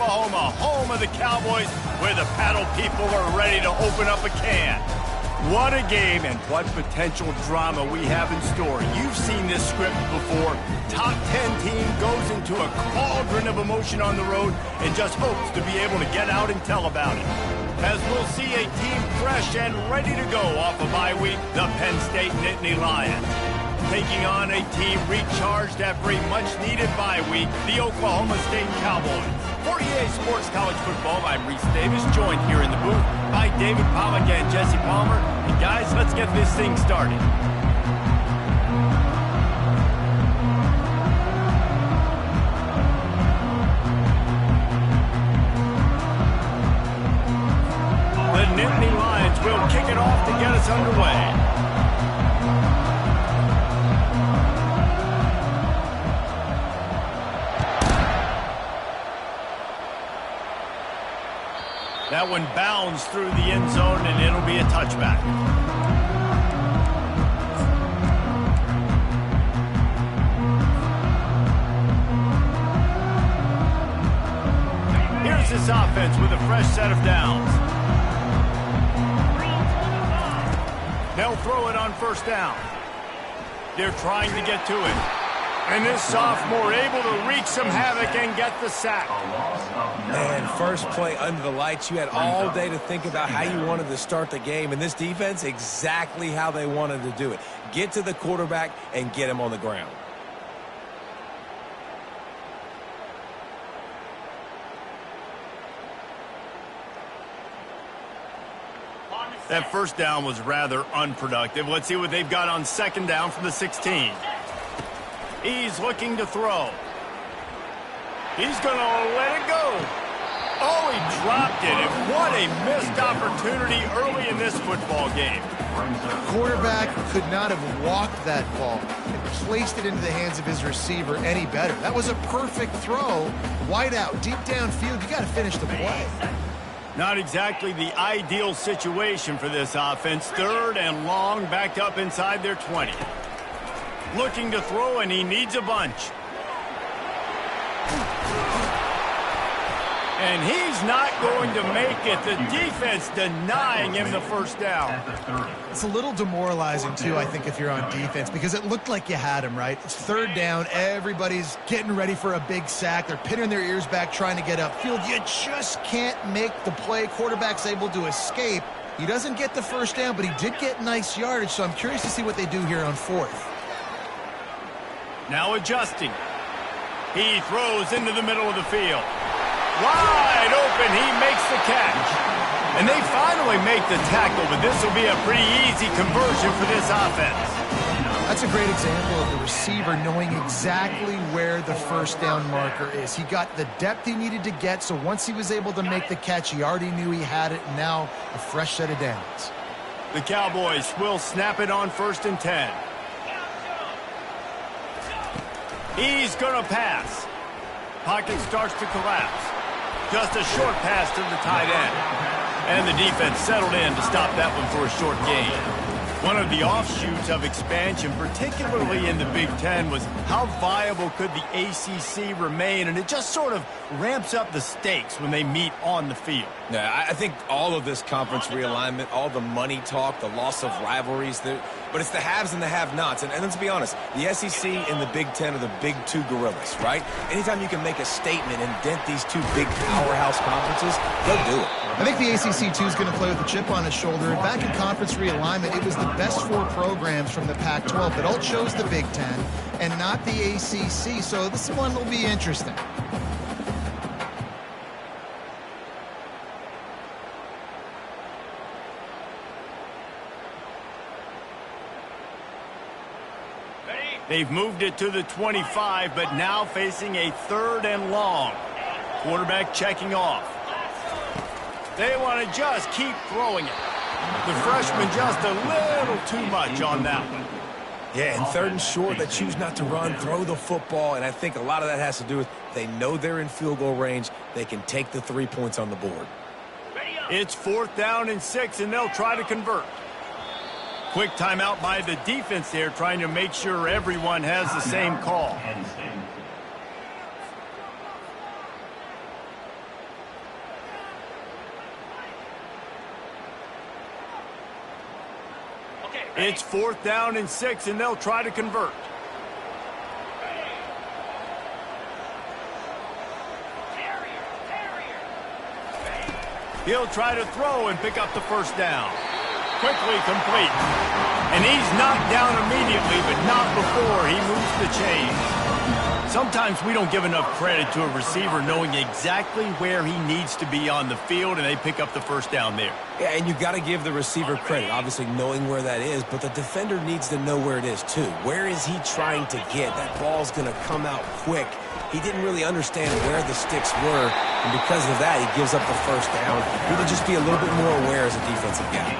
Oklahoma, home of the Cowboys, where the paddle people are ready to open up a can. What a game and what potential drama we have in store. You've seen this script before. Top 10 team goes into a cauldron of emotion on the road and just hopes to be able to get out and tell about it. As we'll see a team fresh and ready to go off a bye week, the Penn State Nittany Lions. Taking on a team recharged after a much-needed bye week, the Oklahoma State Cowboys. For EA Sports College Football, I'm Reese Davis, joined here in the booth by David Pollack and Jesse Palmer. And guys, let's get this thing started. The Nittany Lions will kick it off to get us underway. That one bounds through the end zone, and it'll be a touchback. Here's this offense with a fresh set of downs. They'll throw it on first down. They're trying to get to it. And this sophomore able to wreak some havoc and get the sack. Man, first play under the lights. You had all day to think about how you wanted to start the game. And this defense, exactly how they wanted to do it. Get to the quarterback and get him on the ground. That first down was rather unproductive. Let's see what they've got on second down from the 16. He's looking to throw. He's going to let it go. Oh, he dropped it. And what a missed opportunity early in this football game. The quarterback could not have walked that ball and placed it into the hands of his receiver any better. That was a perfect throw. Wide out, deep downfield. You got to finish the play. Not exactly the ideal situation for this offense. Third and long, backed up inside their 20. Looking to throw, and he needs a bunch. And he's not going to make it. The defense denying him the first down. It's a little demoralizing, too, I think, if you're on defense, because it looked like you had him, right? It's third down. Everybody's getting ready for a big sack. They're pinning their ears back, trying to get upfield. You just can't make the play. Quarterback's able to escape. He doesn't get the first down, but he did get nice yardage, so I'm curious to see what they do here on fourth. Now adjusting. He throws into the middle of the field. Wide open, he makes the catch. And they finally make the tackle, but this will be a pretty easy conversion for this offense. That's a great example of the receiver knowing exactly where the first down marker is. He got the depth he needed to get, so once he was able to make the catch, he already knew he had it, and now a fresh set of downs. The Cowboys will snap it on 1st and 10. He's going to pass. Pocket starts to collapse. Just a short pass to the tight end. And the defense settled in to stop that one for a short gain. One of the offshoots of expansion, particularly in the Big Ten, was how viable could the ACC remain, and it just sort of ramps up the stakes when they meet on the field. Yeah, I think all of this conference realignment, all the money talk, the loss of rivalries, but it's the haves and the have-nots. And let's be honest, the SEC and the Big Ten are the big two gorillas, right? Anytime you can make a statement and dent these two big powerhouse conferences, they'll do it. I think the ACC, too, is going to play with a chip on his shoulder. And back in conference realignment, it was the best 4 programs from the Pac-12 that all chose the Big Ten and not the ACC. So this one will be interesting. They've moved it to the 25, but now facing a 3rd and long. Quarterback checking off. They want to just keep throwing it. The freshman just a little too much on that one. Yeah, and 3rd and short, they choose not to run, throw the football, and I think a lot of that has to do with they know they're in field goal range. They can take the 3 points on the board. It's 4th down and 6, and they'll try to convert. Quick timeout by the defense there, trying to make sure everyone has the same call. It's 4th down and 6, and they'll try to convert. He'll try to throw and pick up the first down. Quickly complete. And he's knocked down immediately, but not before he moves the chains. Sometimes we don't give enough credit to a receiver knowing exactly where he needs to be on the field, and they pick up the first down there. Yeah, and you got to give the receiver credit, obviously knowing where that is, but the defender needs to know where it is too. Where is he trying to get? That ball's going to come out quick. He didn't really understand where the sticks were, and because of that, he gives up the first down. We need to just be a little bit more aware as a defensive guy.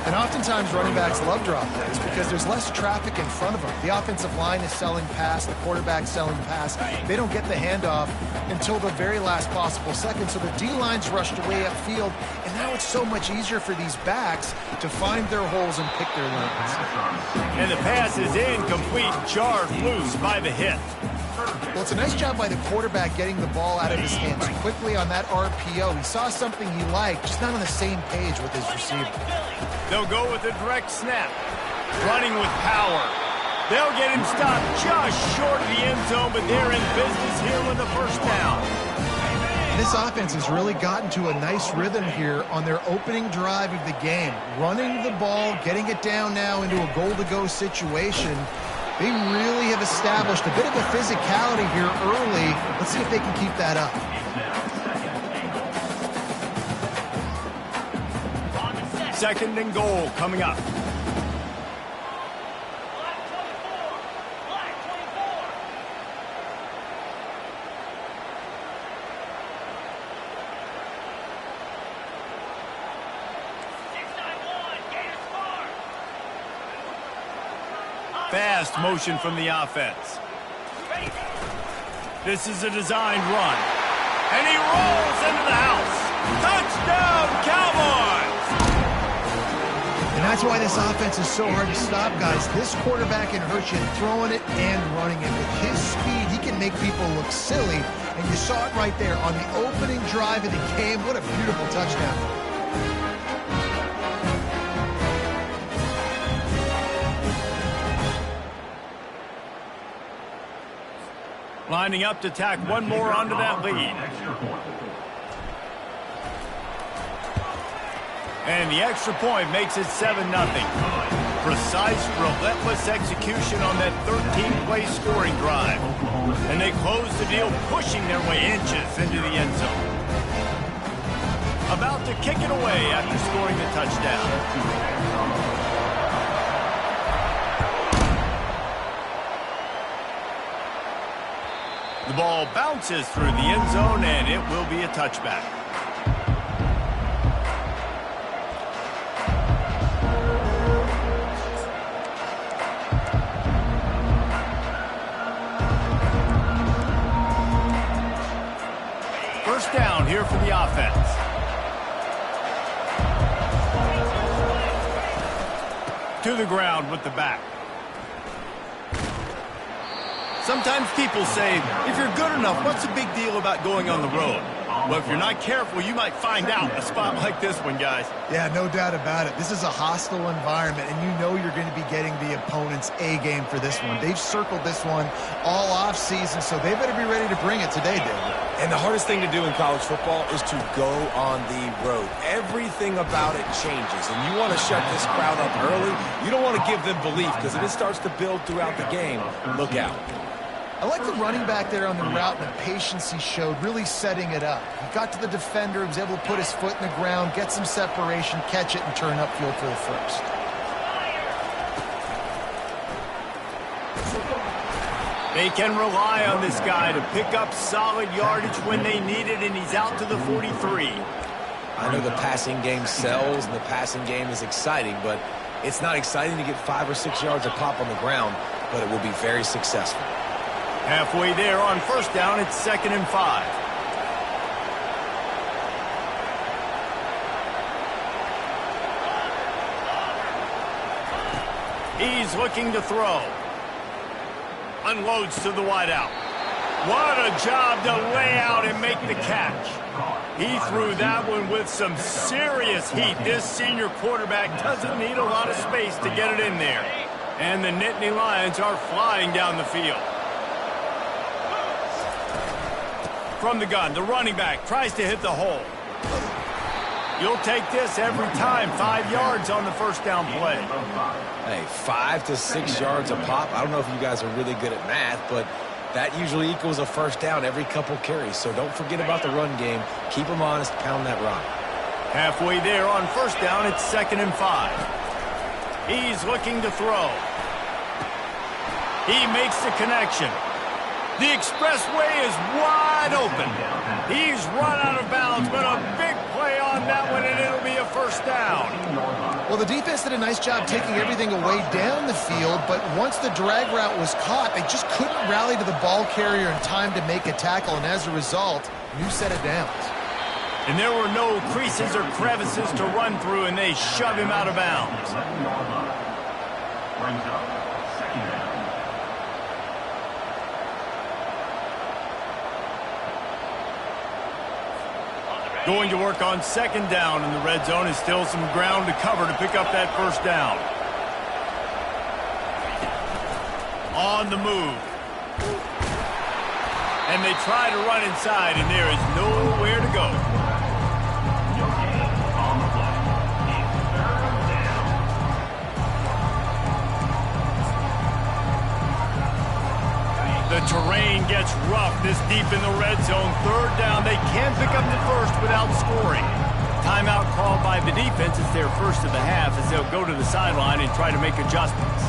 And oftentimes running backs love drop plays because there's less traffic in front of them. The offensive line is selling pass, the quarterback's selling pass. They don't get the handoff until the very last possible second, so the D-line's rushed away upfield, and now it's so much easier for these backs to find their holes and pick their lanes. And the pass is incomplete, jarred loose by the hit. Well, it's a nice job by the quarterback getting the ball out of his hands quickly on that RPO. He saw something he liked, just not on the same page with his receiver. They'll go with a direct snap. Running with power. They'll get him stopped just short of the end zone, but they're in business here with the first down. This offense has really gotten to a nice rhythm here on their opening drive of the game. Running the ball, getting it down now into a goal-to-go situation. They really have established a bit of a physicality here early. Let's see if they can keep that up. Second and goal coming up. Fast motion from the offense. This is a designed run. And he rolls into the house. Touchdown, Cowboys! And that's why this offense is so hard to stop, guys. This quarterback can hurt you throwing it and running it. With his speed, he can make people look silly. And you saw it right there on the opening drive of the game. What a beautiful touchdown. Lining up to tack one more onto that lead. And the extra point makes it 7-0. Precise, relentless execution on that 13-play scoring drive. And they close the deal, pushing their way inches into the end zone. About to kick it away after scoring the touchdown. The ball bounces through the end zone, and it will be a touchback. First down here for the offense. To the ground with the back. Sometimes people say, if you're good enough, what's the big deal about going on the road? Well, if you're not careful, you might find out a spot like this one, guys. Yeah, no doubt about it. This is a hostile environment, and you know you're going to be getting the opponent's A game for this one. They've circled this one all off season, so they better be ready to bring it today, David. And the hardest thing to do in college football is to go on the road. Everything about it changes, and you want to shut this crowd up early. You don't want to give them belief, because if it starts to build throughout the game, look out. I like the running back there on the route and the patience he showed, really setting it up. He got to the defender, he was able to put his foot in the ground, get some separation, catch it, and turn upfield for the first. They can rely on this guy to pick up solid yardage when they need it, and he's out to the 43. I know the passing game sells, and the passing game is exciting, but it's not exciting to get 5 or 6 yards a pop on the ground, but it will be very successful. Halfway there on first down, it's 2nd and 5. He's looking to throw. Unloads to the wideout. What a job to lay out and make the catch. He threw that one with some serious heat. This senior quarterback doesn't need a lot of space to get it in there. And the Nittany Lions are flying down the field. From the gun, the running back tries to hit the hole. You'll take this every time. 5 yards on the first down play. Hey, 5 to 6 yards a pop. I don't know if you guys are really good at math, but that usually equals a first down every couple carries. So don't forget about the run game. Keep them honest, pound that rock. Halfway there on first down, it's 2nd and 5. He's looking to throw. He makes the connection. The expressway is wide open. He's run out of bounds, but a big play on that one, and it'll be a first down. Well, the defense did a nice job taking everything away down the field, but once the drag route was caught, they just couldn't rally to the ball carrier in time to make a tackle, and as a result, new set of downs. And there were no creases or crevices to run through, and they shove him out of bounds. Going to work on 2nd down in the red zone, is still some ground to cover to pick up that first down. On the move. And they try to run inside, and there is nowhere to go. The terrain gets rough this deep in the red zone. 3rd down. They can pick up the first without scoring. Timeout called by the defense. It's their first of the half as they'll go to the sideline and try to make adjustments.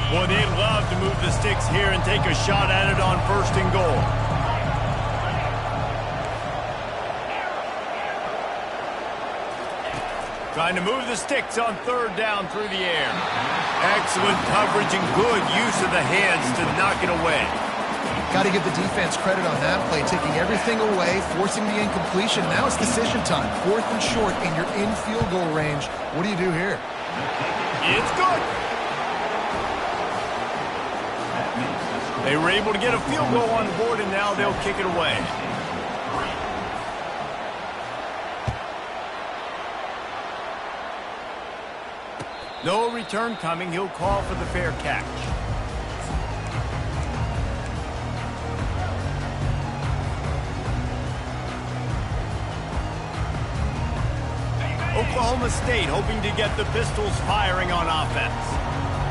Boy, they'd love to move the sticks here and take a shot at it on 1st and goal. Trying to move the sticks on 3rd down through the air. Excellent coverage and good use of the hands to knock it away. Got to give the defense credit on that play, taking everything away, forcing the incompletion. Now it's decision time. 4th and short, and you're in field goal range. What do you do here? It's good. They were able to get a field goal on the board, and now they'll kick it away. No return coming. He'll call for the fair catch. Oklahoma State hoping to get the Pistols firing on offense.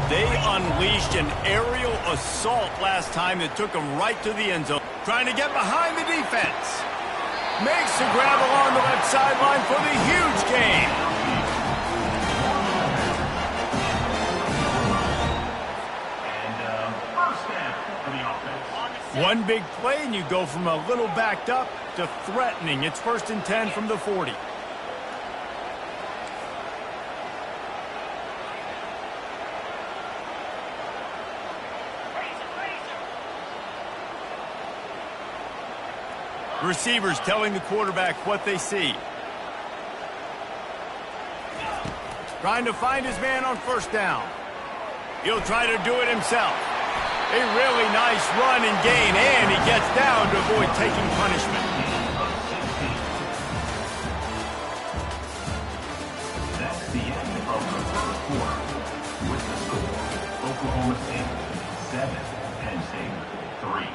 They unleashed an aerial assault last time that took them right to the end zone. Trying to get behind the defense. Makes the grab along the left sideline for the huge gain. One big play, and you go from a little backed up to threatening. It's 1st and 10 from the 40. Receivers telling the quarterback what they see. Trying to find his man on 1st down. He'll try to do it himself. A really nice run and gain, and he gets down to avoid taking punishment. That's the end of the 1st quarter. With the score, Oklahoma State 7, Penn State 3.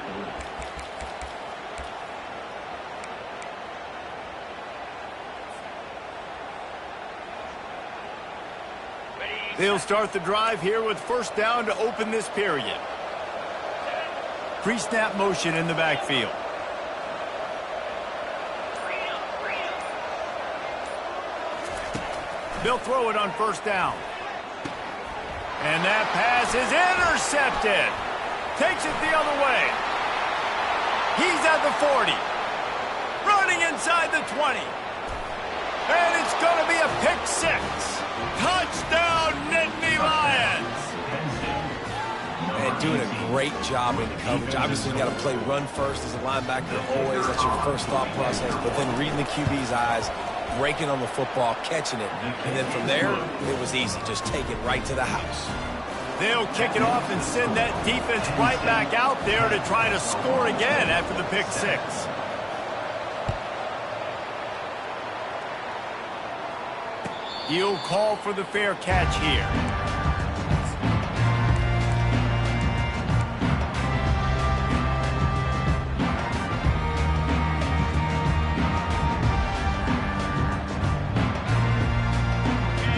They'll start the drive here with 1st down to open this period. Pre-snap motion in the backfield. They'll throw it on 1st down. And that pass is intercepted. Takes it the other way. He's at the 40. Running inside the 20. And it's going to be a pick 6. Touchdown, Nittany Lions. And doing a great job in coverage. Obviously, you got to play run first as a linebacker always. That's your first thought process. But then reading the QB's eyes, breaking on the football, catching it. And then from there, it was easy. Just take it right to the house. They'll kick it off and send that defense right back out there to try to score again after the pick six. He'll call for the fair catch here.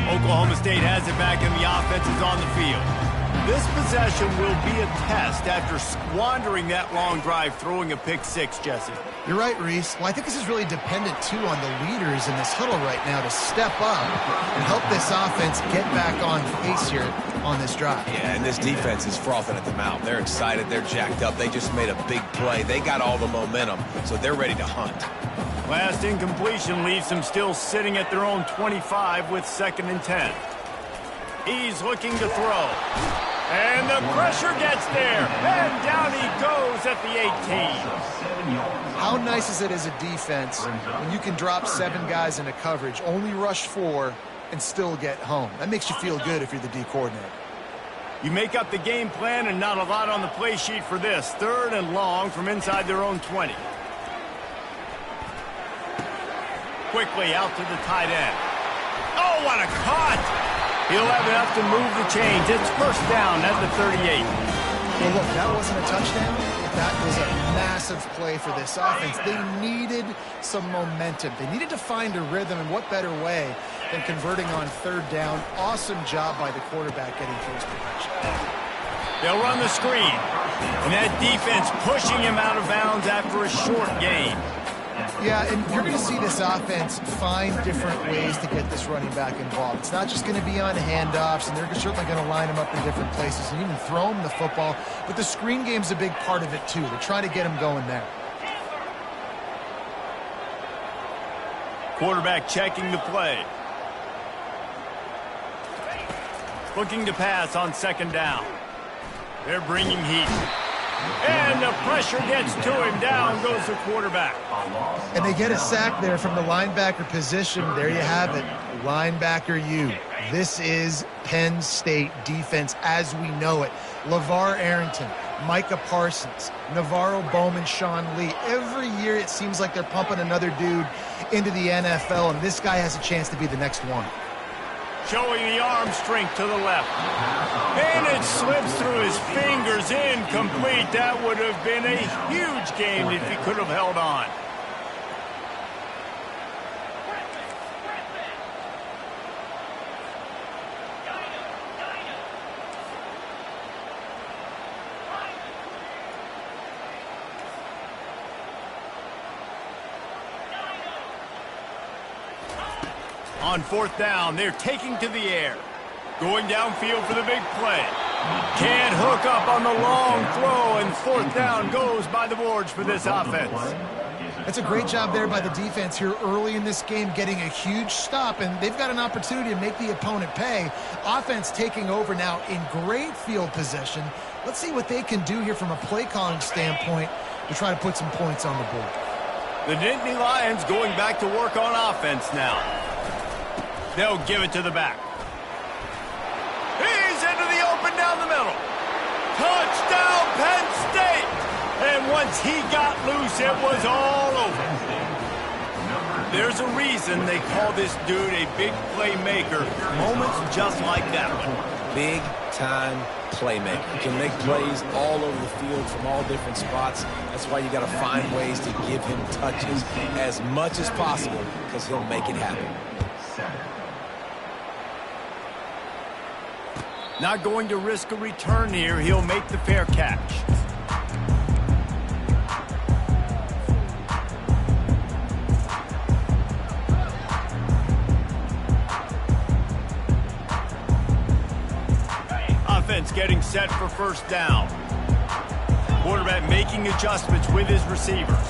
Oklahoma State has it back and the offense is on the field. This possession will be a test after squandering that long drive throwing a pick six, Jesse. You're right, Reese. Well, I think this is really dependent, too, on the leaders in this huddle right now to step up and help this offense get back on pace here on this drive. Yeah, and this defense is frothing at the mouth. They're excited. They're jacked up. They just made a big play. They got all the momentum, so they're ready to hunt. Last incompletion leaves them still sitting at their own 25 with 2nd and 10. He's looking to throw. And the pressure gets there. And down he goes at the 18. How nice is it as a defense when you can drop 7 guys into coverage, only rush 4, and still get home? That makes you feel good if you're the D coordinator. You make up the game plan and not a lot on the play sheet for this. 3rd and long from inside their own 20. Quickly out to the tight end. Oh, what a cut! He'll have enough to move the chains. It's 1st down at the 38. Well, look, that wasn't a touchdown. That was a massive play for this offense. They needed some momentum. They needed to find a rhythm, and what better way than converting on 3rd down. Awesome job by the quarterback getting through his progression. They'll run the screen. And that defense pushing him out of bounds after a short gain. Yeah, and you're going to see this offense find different ways to get this running back involved. It's not just going to be on handoffs, and they're certainly going to line him up in different places and even throw him the football. But the screen game's a big part of it, too. They're trying to get him going there. Quarterback checking the play. Looking to pass on 2nd down. They're bringing heat. And the pressure gets to him. Down goes the quarterback. And they get a sack there from the linebacker position. There you have it. Linebacker U. This is Penn State defense as we know it. LeVar Arrington, Micah Parsons, Navarro Bowman, Sean Lee. Every year it seems like they're pumping another dude into the NFL, and this guy has a chance to be the next one. Showing the arm strength to the left. And it slips through his fingers, incomplete. That would have been a huge gain if he could have held on. On 4th down, they're taking to the air. Going downfield for the big play. Can't hook up on the long throw, and 4th down goes by the boards for this offense. That's a great job there by the defense here early in this game, getting a huge stop, and they've got an opportunity to make the opponent pay. Offense taking over now in great field possession. Let's see what they can do here from a play calling standpoint to try to put some points on the board. The Nittany Lions going back to work on offense now. They'll give it to the back. He's into the open down the middle. Touchdown, Penn State! And once he got loose, it was all over. There's a reason they call this dude a big playmaker. Moments just like that one. Big-time playmaker. He can make plays all over the field from all different spots. That's why you got to find ways to give him touches as much as possible, because he'll make it happen. Not going to risk a return here. He'll make the fair catch. Offense getting set for 1st down. Quarterback making adjustments with his receivers.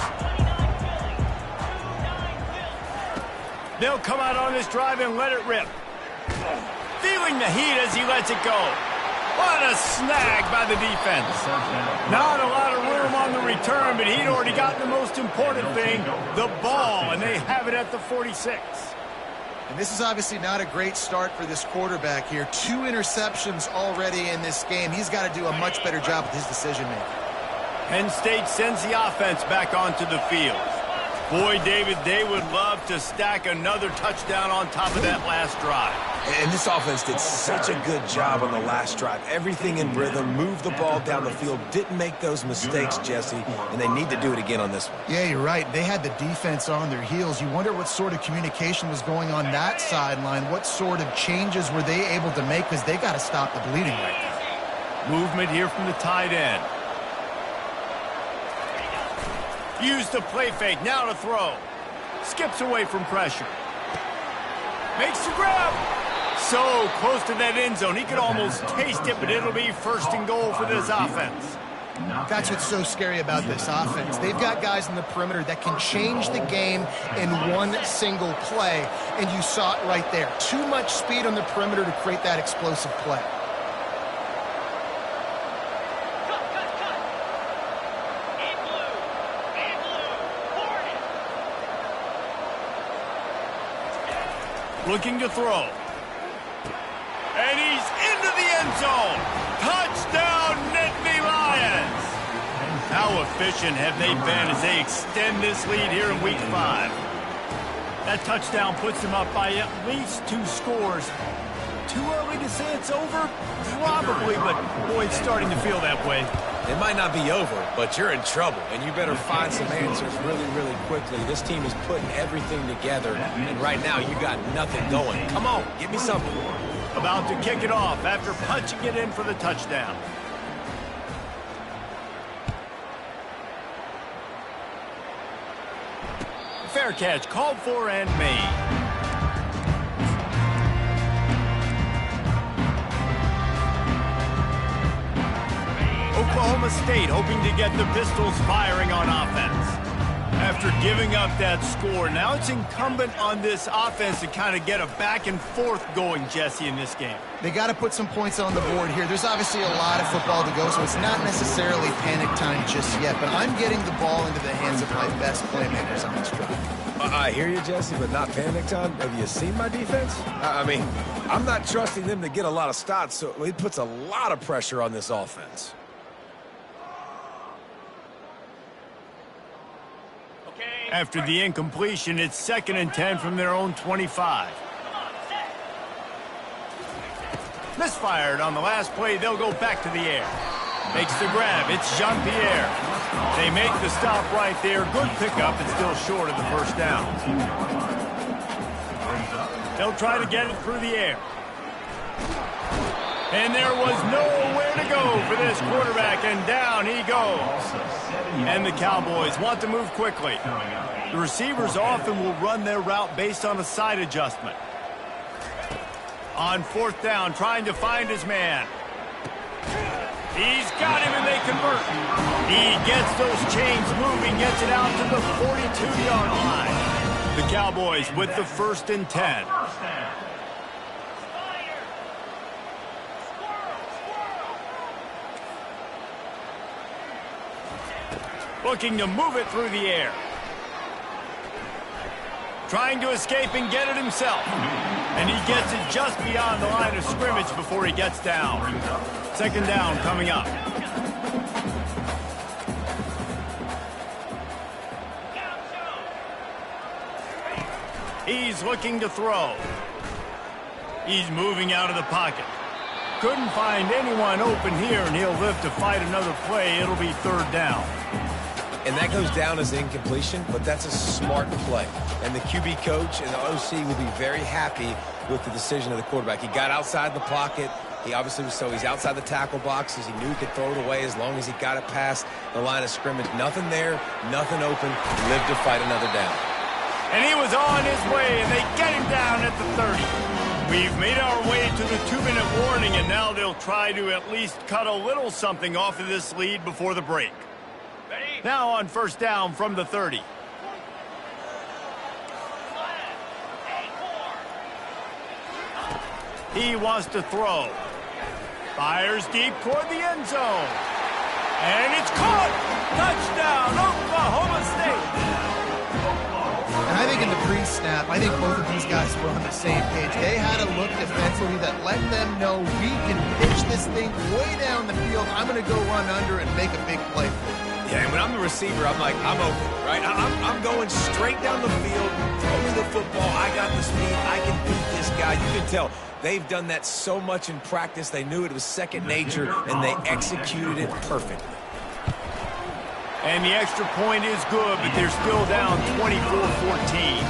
They'll come out on this drive and let it rip. Feeling the heat as he lets it go. What a snag by the defense. Not a lot of room on the return, but he'd already gotten the most important thing, the ball, and they have it at the 46. And this is obviously not a great start for this quarterback here. 2 interceptions already in this game. He's got to do a much better job with his decision-making. Penn State sends the offense back onto the field. Boy, David, they would love to stack another touchdown on top of that last drive. And this offense did such a good job on the last drive. Everything in rhythm, moved the ball down the field, didn't make those mistakes, Jesse, and they need to do it again on this one. Yeah, you're right. They had the defense on their heels. You wonder what sort of communication was going on that sideline. What sort of changes were they able to make, because they got to stop the bleeding right now. Movement here from the tight end. Use the play fake, now to throw. Skips away from pressure. Makes the grab. So close to that end zone. He could almost taste it, but it'll be first and goal for this offense. That's what's so scary about this offense. They've got guys in the perimeter that can change the game in one single play, and you saw it right there. Too much speed on the perimeter to create that explosive play. Looking to throw. And he's into the end zone. Touchdown, Nittany Lions. How efficient have they been as they extend this lead here in Week 5? That touchdown puts them up by at least 2 scores. Too early to say it's over? Probably, but boy, it's starting to feel that way. It might not be over, but you're in trouble, and you better find some answers really, really quickly. This team is putting everything together, and right now you got nothing going. Come on, give me something. About to kick it off after punching it in for the touchdown. Fair catch, called for and made. Oklahoma State hoping to get the Pistols firing on offense. After giving up that score, now it's incumbent on this offense to kind of get a back and forth going, Jesse, in this game. They got to put some points on the board here. There's obviously a lot of football to go, so it's not necessarily panic time just yet, but I'm getting the ball into the hands of my best playmakers on this drive. I hear you, Jesse, but not panic time. Have you seen my defense? I mean, I'm not trusting them to get a lot of stops, so it puts a lot of pressure on this offense. After the incompletion, it's 2nd and 10 from their own 25. Misfired on the last play. They'll go back to the air. Makes the grab. It's Jean-Pierre. They make the stop right there. Good pickup. It's still short of the first down. They'll try to get it through the air. And there was nowhere to go for this quarterback, and down he goes. And the Cowboys want to move quickly. The receivers often will run their route based on a side adjustment. On 4th down, trying to find his man. He's got him, and they convert. He gets those chains moving, gets it out to the 42-yard line. The Cowboys with the 1st and 10. Looking to move it through the air. Trying to escape and get it himself. And he gets it just beyond the line of scrimmage before he gets down. 2nd down coming up. He's looking to throw. He's moving out of the pocket. Couldn't find anyone open here, and he'll live to fight another play. It'll be 3rd down. And that goes down as incompletion, but that's a smart play. And the QB coach and the OC will be very happy with the decision of the quarterback. He got outside the pocket. He obviously was so he's outside the tackle boxes. He knew he could throw it away as long as he got it past the line of scrimmage. Nothing there, nothing open. Lived to fight another down. And he was on his way, and they get him down at the 30. We've made our way to the 2-minute warning, and now they'll try to at least cut a little something off of this lead before the break. Now on 1st down from the 30. He wants to throw. Fires deep toward the end zone. And it's caught! Touchdown, Oklahoma State! And I think in the pre-snap, I think both of these guys were on the same page. They had a look defensively that let them know we can pitch this thing way down the field. I'm going to go run under and make a big play for it. Yeah, and when I'm the receiver, I'm like, I'm open, right? I'm going straight down the field. Throw me the football. I got the speed. I can beat this guy. You can tell they've done that so much in practice. They knew it was second nature, and they executed it perfectly. And the extra point is good, but they're still down 24-14.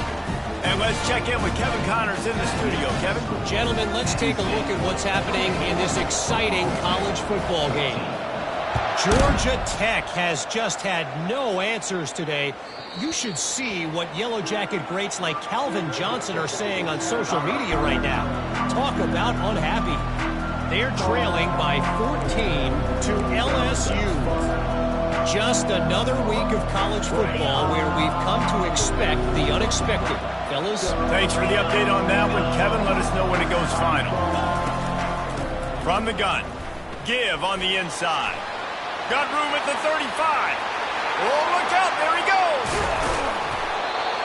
And let's check in with Kevin Connors in the studio. Kevin? Gentlemen, let's take a look at what's happening in this exciting college football game. Georgia Tech has just had no answers today. You should see what Yellow Jacket greats like Calvin Johnson are saying on social media right now. Talk about unhappy. They're trailing by 14 to LSU. Just another week of college football where we've come to expect the unexpected. Fellas? Thanks for the update on that one, Kevin. Let us know when it goes final. From the gun. Give on the inside. Got room at the 35. Oh, look out. There he goes.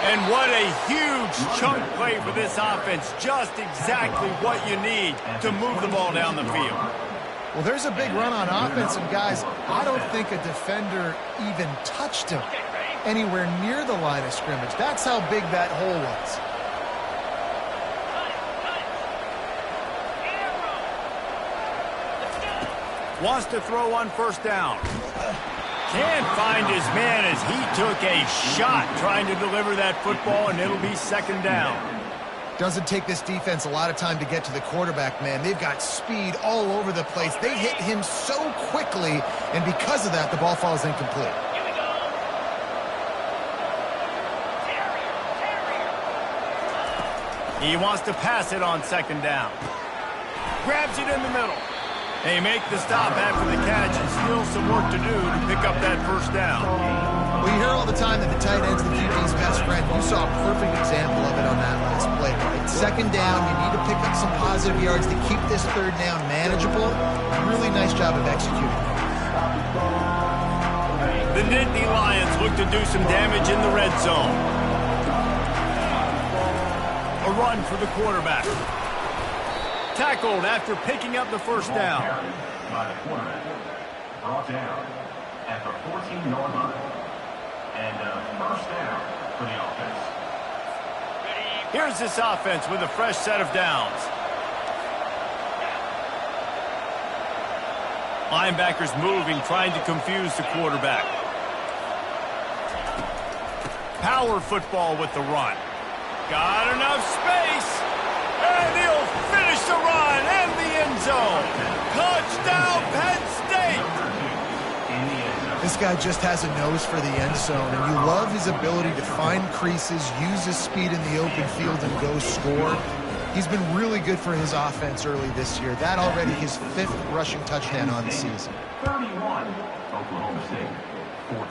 And what a huge chunk play for this offense. Just exactly what you need to move the ball down the field. Well, there's a big run on offense, and guys, I don't think a defender even touched him anywhere near the line of scrimmage. That's how big that hole was. Wants to throw on first down. Can't find his man as he took a shot trying to deliver that football, and it'll be second down. Doesn't take this defense a lot of time to get to the quarterback, man. They've got speed all over the place. They hit him so quickly, and because of that, the ball falls incomplete. He wants to pass it on second down. Grabs it in the middle. They make the stop after the catch, and still some work to do to pick up that first down. Well, you hear all the time that the tight end's the QB's best friend. You saw a perfect example of it on that last play, right? Second down, you need to pick up some positive yards to keep this third down manageable. Really nice job of executing. The Nittany Lions look to do some damage in the red zone. A run for the quarterback. Tackled after picking up the first down. By the quarterback. Brought down at the 14-yard line. And first down for the offense. Here's this offense with a fresh set of downs. Linebackers moving, trying to confuse the quarterback. Power football with the run. Got enough space. And he'll finish the run and the end zone. Touchdown, Penn State. This guy just has a nose for the end zone, and you love his ability to find creases, use his speed in the open field, and go score. He's been really good for his offense early this year. That already his 5th rushing touchdown on the season. 31, Oklahoma State,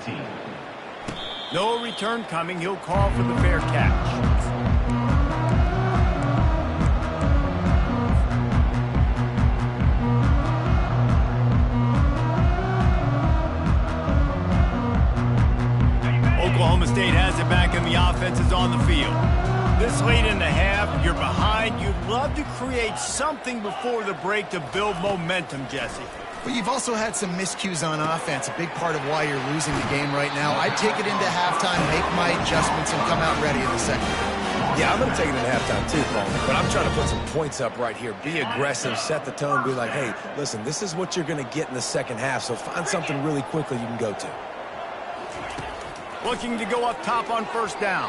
14. No return coming. He'll call for the fair catch. Oklahoma State has it back and the offense is on the field. This late in the half, you're behind. You'd love to create something before the break to build momentum, Jesse. But you've also had some miscues on offense, a big part of why you're losing the game right now. I'd take it into halftime, make my adjustments, and come out ready in the second. Yeah, I'm going to take it at halftime too, Paul. But I'm trying to put some points up right here. Be aggressive, set the tone, be like, hey, listen, this is what you're going to get in the second half, so find something really quickly you can go to. Looking to go up top on first down.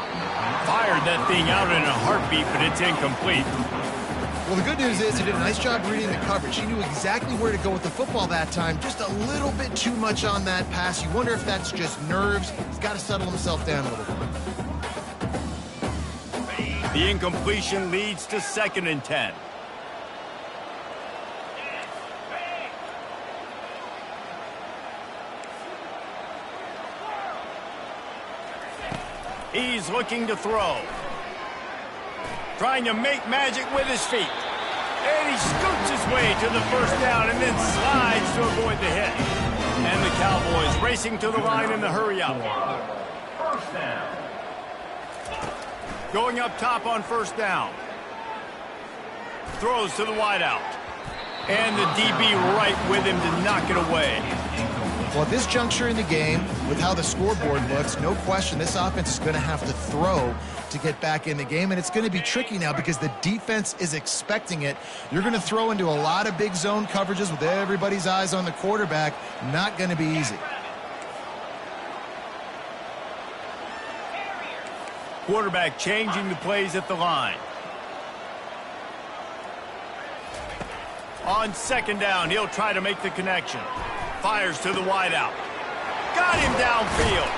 Fired that thing out in a heartbeat, but it's incomplete. Well, the good news is he did a nice job reading the coverage. He knew exactly where to go with the football that time. Just a little bit too much on that pass. You wonder if that's just nerves. He's got to settle himself down a little bit. The incompletion leads to 2nd and 10. He's looking to throw. Trying to make magic with his feet. And he scoots his way to the first down and then slides to avoid the hit. And the Cowboys racing to the line in the hurry up. First down. Going up top on first down. Throws to the wideout. And the DB right with him to knock it away. Well, at this juncture in the game, with how the scoreboard looks, no question this offense is going to have to throw to get back in the game, and it's going to be tricky now because the defense is expecting it. You're going to throw into a lot of big zone coverages with everybody's eyes on the quarterback. Not going to be easy. Quarterback changing the plays at the line. On second down, he'll try to make the connection. Fires to the wideout. Got him downfield.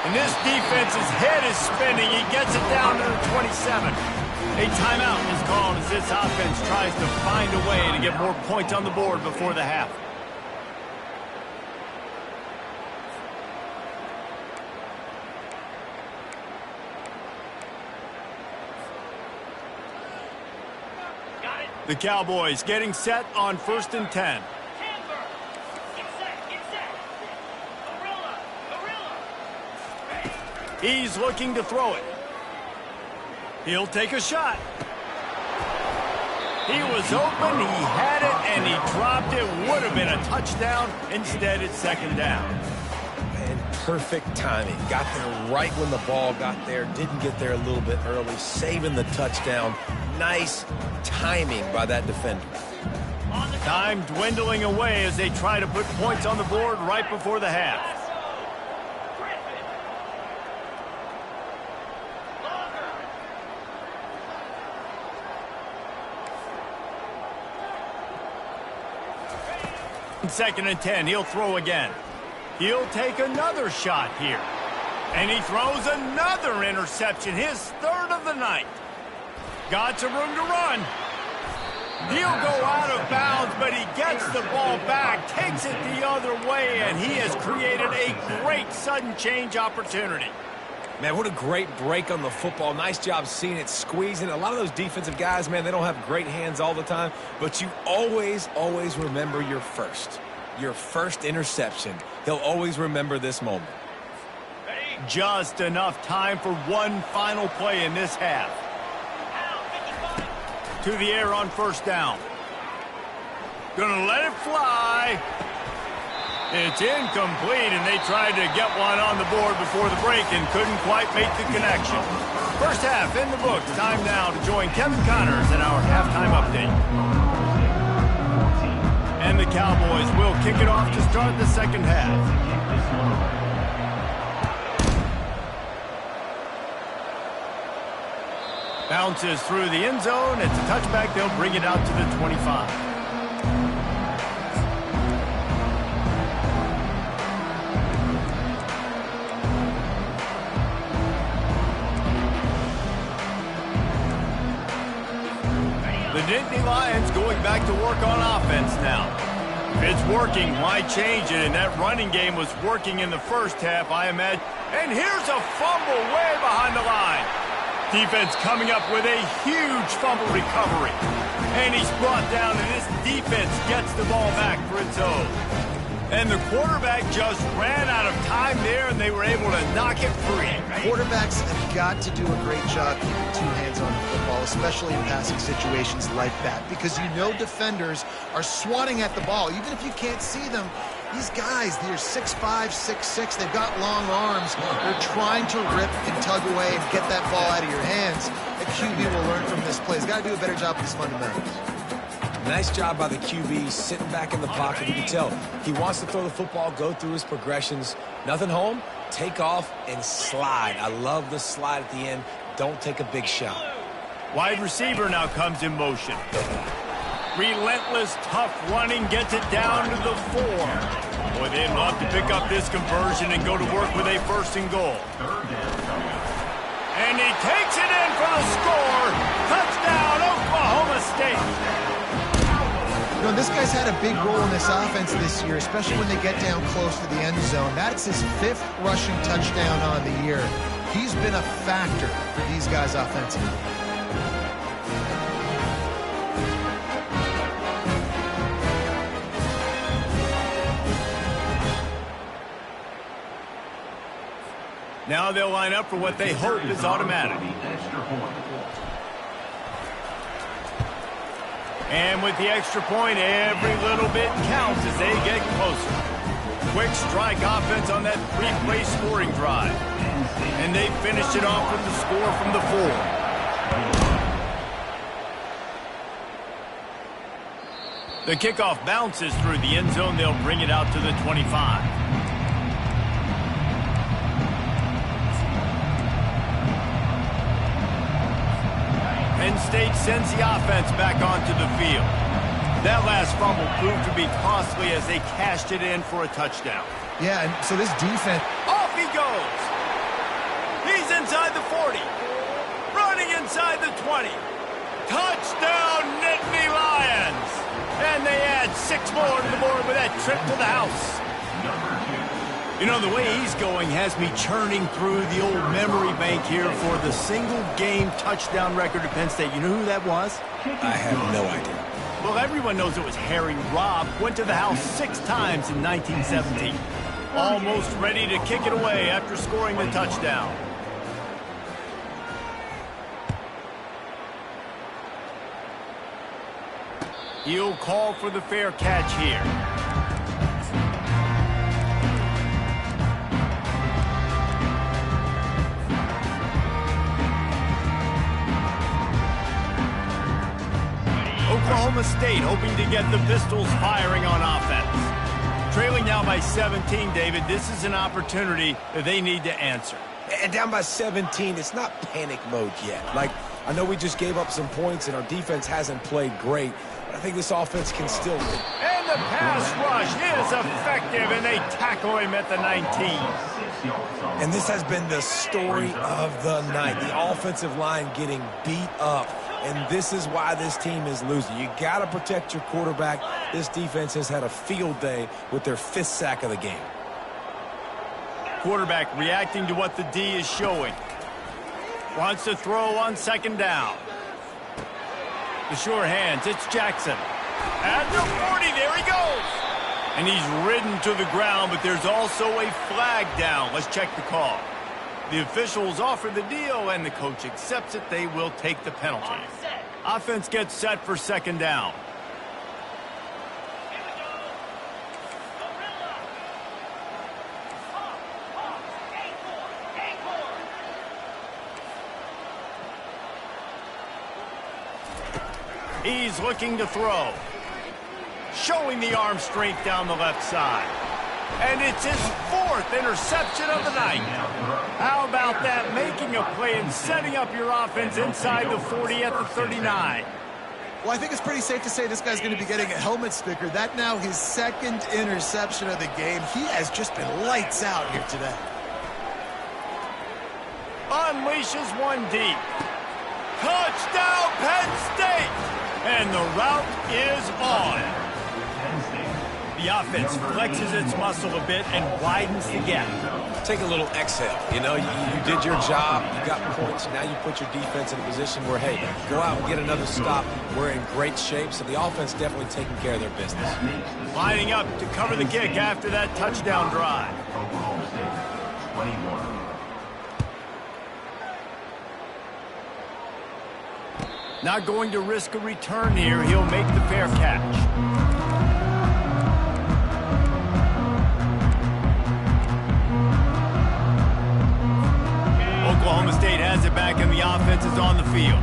And this defense's head is spinning. He gets it down to the 27. A timeout is called as this offense tries to find a way to get more points on the board before the half. The Cowboys getting set on 1st and 10. He's looking to throw it. He'll take a shot. He was open, he had it, and he dropped it. Would have been a touchdown. Instead, it's second down. And perfect timing. Got there right when the ball got there. Didn't get there a little bit early. Saving the touchdown. Nice timing by that defender. Time dwindling away as they try to put points on the board right before the half. Second and 10, he'll throw again. He'll take another shot here. And he throws another interception, his third of the night. Got some room to run. He'll go out of bounds, but he gets the ball back, takes it the other way, and he has created a great sudden change opportunity. Man, what a great break on the football. Nice job seeing it, squeezing. A lot of those defensive guys, man, they don't have great hands all the time, but you always, always remember your first interception. He'll always remember this moment. Just enough time for one final play in this half. To the air on first down. Gonna let it fly. It's incomplete, and they tried to get one on the board before the break and couldn't quite make the connection. First half in the books. Time now to join Kevin Connors in our halftime update. And the Cowboys will kick it off to start the second half. Bounces through the end zone. It's a touchback. They'll bring it out to the 25. The Nittany Lions going back to work on offense now. If it's working, why change it? And that running game was working in the first half, I imagine. And here's a fumble way behind the line. Defense coming up with a huge fumble recovery. And he's brought down, and this defense gets the ball back for its own. And the quarterback just ran out of time there, and they were able to knock it free. Quarterbacks have got to do a great job keeping two hands on the football, especially in passing situations like that, because you know defenders are swatting at the ball. Even if you can't see them, these guys, they're 6'5", 6'6", they've got long arms. They're trying to rip and tug away and get that ball out of your hands. The QB will learn from this play. He's got to do a better job with his fundamentals. Nice job by the QB, sitting back in the pocket. You can tell he wants to throw the football, go through his progressions. Nothing home, take off, and slide. I love the slide at the end. Don't take a big shot. Wide receiver now comes in motion. Relentless, tough running, gets it down to the 4. Boy, they'd love to pick up this conversion and go to work with a first and goal. And he takes it in for the score. Touchdown, Oklahoma State. You know, this guy's had a big role in this offense this year, especially when they get down close to the end zone. That's his 5th rushing touchdown on the year. He's been a factor for these guys offensively. Now they'll line up for what they hope is automatic. And with the extra point, every little bit counts as they get closer. Quick strike offense on that three-play scoring drive. And they finished it off with the score from the 4. The kickoff bounces through the end zone. They'll bring it out to the 25. Penn State sends the offense back onto the field. That last fumble proved to be costly as they cashed it in for a touchdown. Yeah, and so this defense... Off he goes! He's inside the 40. Running inside the 20. Touchdown, Nittany Lions! And they add 6 more to the board with that trip to the house. You know, the way he's going has me churning through the old memory bank here for the single-game touchdown record of Penn State. You know who that was? I have no idea. Well, everyone knows it was Harry Robb. Went to the house 6 times in 1917. Almost ready to kick it away after scoring the touchdown. He'll call for the fair catch here. Oklahoma State hoping to get the Pistols firing on offense. Trailing now by 17, David, this is an opportunity that they need to answer. And down by 17, it's not panic mode yet. Like, I know we just gave up some points and our defense hasn't played great, but I think this offense can still win. And the pass rush is effective, and they tackle him at the 19. And this has been the story of the night. The offensive line getting beat up. And this is why this team is losing. You got to protect your quarterback. This defense has had a field day with their 5th sack of the game. Quarterback reacting to what the D is showing. Wants to throw on 2nd down. The sure hands, it's Jackson. At the 40, there he goes. And he's ridden to the ground, but there's also a flag down. Let's check the call. The officials offer the deal, and the coach accepts it. They will take the penalty. Offense gets set for 2nd down. He's looking to throw. Showing the arm strength down the left side. And it's his 4th interception of the night. How about that? Making a play and setting up your offense inside the 40 at the 39. Well, I think it's pretty safe to say this guy's going to be getting a helmet sticker. That now his 2nd interception of the game. He has just been lights out here today. Unleashes one deep. Touchdown, Penn State! And the route is on. The offense flexes its muscle a bit and widens the gap. Take a little exhale. You know, you did your job. You got points. Now you put your defense in a position where, hey, go out and get another stop. We're in great shape, so the offense definitely taking care of their business. Lining up to cover the kick after that touchdown drive. Oklahoma State, 21. Not going to risk a return here. He'll make the fair catch. Oklahoma State has it back and the offense is on the field.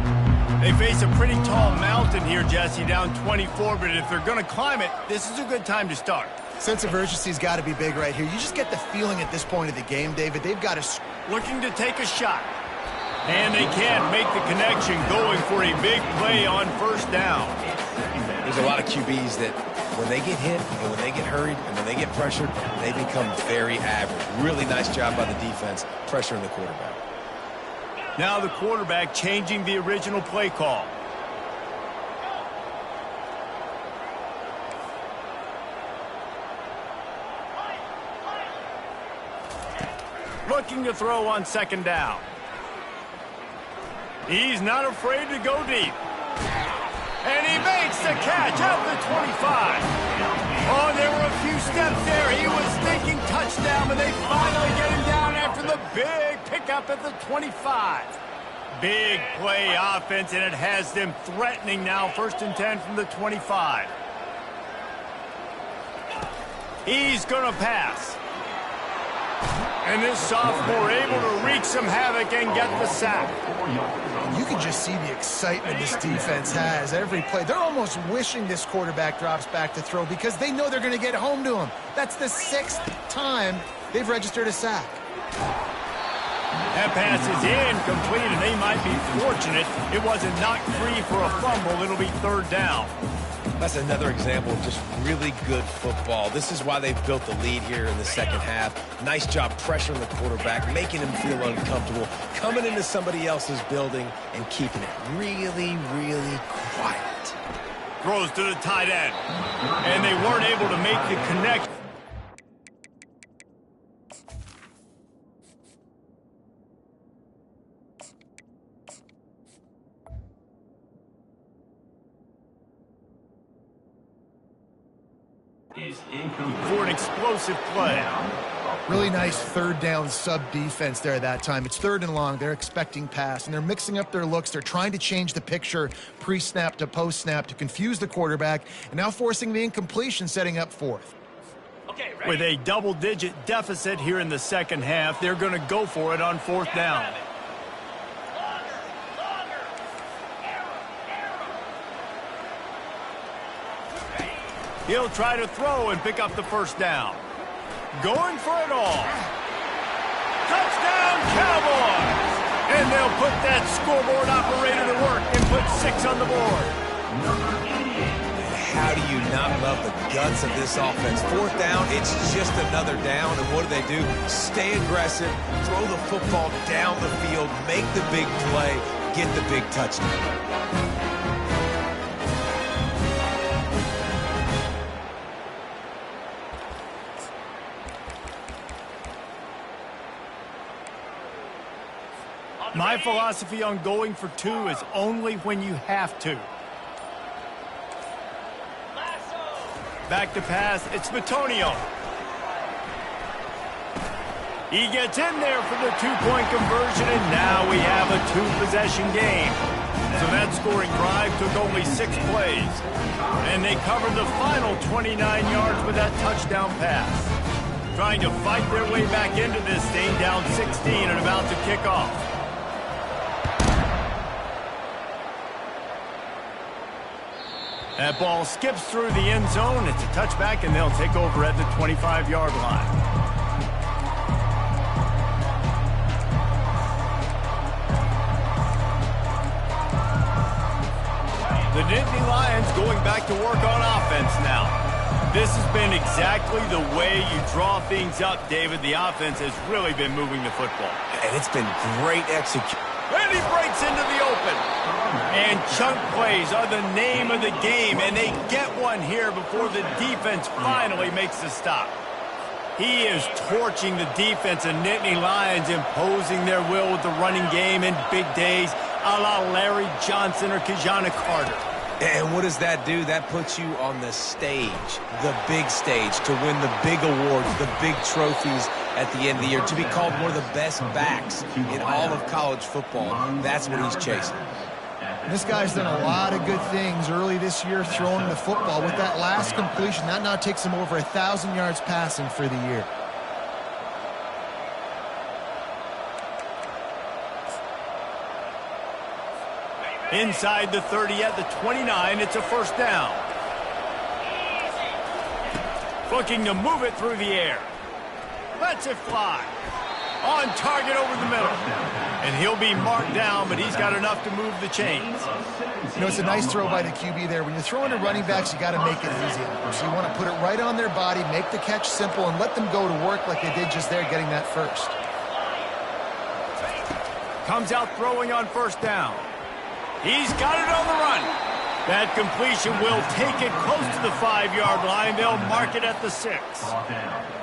They face a pretty tall mountain here, Jesse, down 24, but if they're going to climb it, this is a good time to start. Sense of urgency's got to be big right here. You just get the feeling at this point of the game, David, they've got to... Looking to take a shot. And they can't make the connection, going for a big play on 1st down. There's a lot of QBs that when they get hit and when they get hurried and when they get pressured, they become very average. Really nice job by the defense pressuring the quarterback. Now the quarterback changing the original play call. Looking to throw on 2nd down. He's not afraid to go deep. And he makes the catch at the 25. Oh, there were a few steps there. He was thinking touchdown, but they finally get him down after the big pickup at the 25. Big play offense, and it has them threatening now. 1st and 10 from the 25. He's going to pass. And this sophomore able to wreak some havoc and get the sack. You can just see the excitement this defense has every play. They're almost wishing this quarterback drops back to throw because they know they're going to get home to him. That's the 6th time they've registered a sack. That pass is incomplete, and they might be fortunate it wasn't knocked free for a fumble. It'll be 3rd down. That's another example of just really good football. This is why they've built the lead here in the second half. Nice job pressuring the quarterback, making him feel uncomfortable, coming into somebody else's building and keeping it really, really quiet. Throws to the tight end, and they weren't able to make the connection. For an explosive play. Really nice 3rd down sub defense there that time. It's 3rd and long. They're expecting pass, and they're mixing up their looks. They're trying to change the picture pre-snap to post-snap to confuse the quarterback, and now forcing the incompletion, setting up 4th. With a double-digit deficit here in the second half, they're going to go for it on 4th down. He'll try to throw and pick up the 1st down. Going for it all. Touchdown, Cowboys! And they'll put that scoreboard operator to work and put 6 on the board. How do you not love the guts of this offense? 4th down, it's just another down, and what do? Stay aggressive, throw the football down the field, make the big play, get the big touchdown. My philosophy on going for 2 is only when you have to. Back to pass, it's Matonio. He gets in there for the 2-point conversion, and now we have a 2-possession game. So that scoring drive took only 6 plays. And they covered the final 29 yards with that touchdown pass. Trying to fight their way back into this thing, down 16 and about to kick off. That ball skips through the end zone. It's a touchback, and they'll take over at the 25-yard line. The Nittany Lions going back to work on offense now. This has been exactly the way you draw things up, David. The offense has really been moving the football. And it's been great execution. And he breaks into the open. And chunk plays are the name of the game, and they get one here before the defense finally makes the stop. He is torching the defense of Nittany Lions, imposing their will with the running game in big days, a la Larry Johnson or Kijana Carter. And what does that do? That puts you on the stage, the big stage, to win the big awards, the big trophies at the end of the year, to be called one of the best backs in all of college football. That's what he's chasing. This guy's done a lot of good things early this year throwing the football. With that last completion, that now takes him over 1,000 yards passing for the year. Inside the 30 at the 29, it's a 1st down. Looking to move it through the air. Lets it fly. On target over the middle. And he'll be marked down, but he's got enough to move the chains. You know, it's a nice throw by the QB there. When you're throwing to running backs, you got to make it easy. So you want to put it right on their body, make the catch simple, and let them go to work like they did just there, getting that 1st. Comes out throwing on 1st down. He's got it on the run. That completion will take it close to the 5-yard line. They'll mark it at the 6.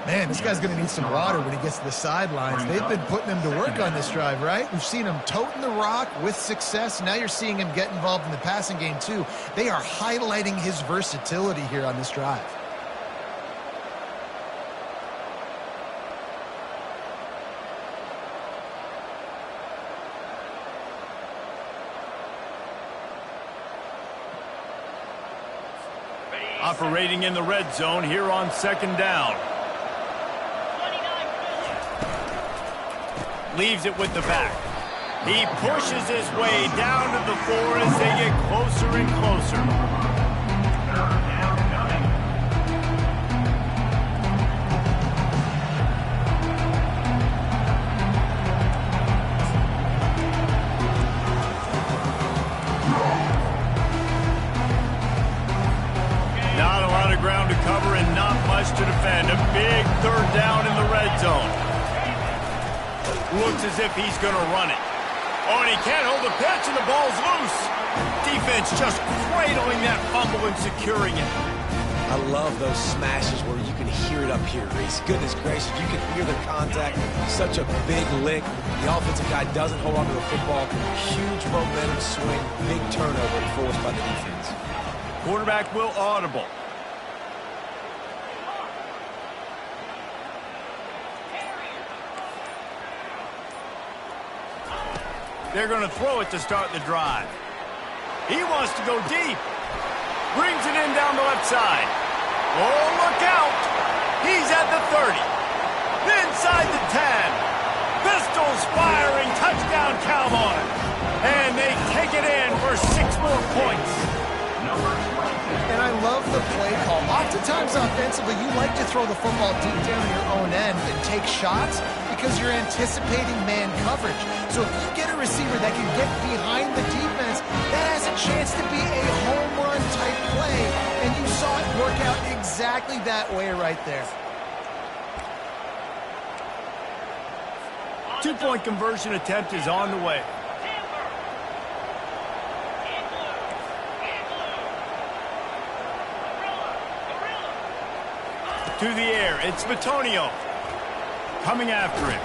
Man, this guy's going to need some water when he gets to the sidelines. They've been putting him to work on this drive, right? We've seen him toting the rock with success. Now you're seeing him get involved in the passing game, too. They are highlighting his versatility here on this drive. Operating in the red zone here on second down. Leaves it with the back. He pushes his way down to the floor as they get closer and closer. Not a lot of ground to cover and not much to defend. A big third down in the red zone. Looks as if he's going to run it. Oh, and he can't hold the pitch, and the ball's loose. Defense just cradling that fumble and securing it. I love those smashes where you can hear it up here, Reese. Goodness gracious, you can hear the contact. Such a big lick. The offensive guy doesn't hold on to the football. Huge momentum swing, big turnover forced by the defense. Quarterback will audible. They're going to throw it to start the drive. He wants to go deep. Brings it in down the left side. Oh, look out. He's at the 30. Inside the 10. Pistols firing. Touchdown, Cowboys. And they take it in for 6 more points. And I love the play call. Oftentimes offensively, you like to throw the football deep down your own end and take shots because you're anticipating man coverage. So if you get a receiver that can get behind the defense, that has a chance to be a home run type play. And you saw it work out exactly that way right there. 2-point conversion attempt is on the way. To the air, it's Batonio coming after him.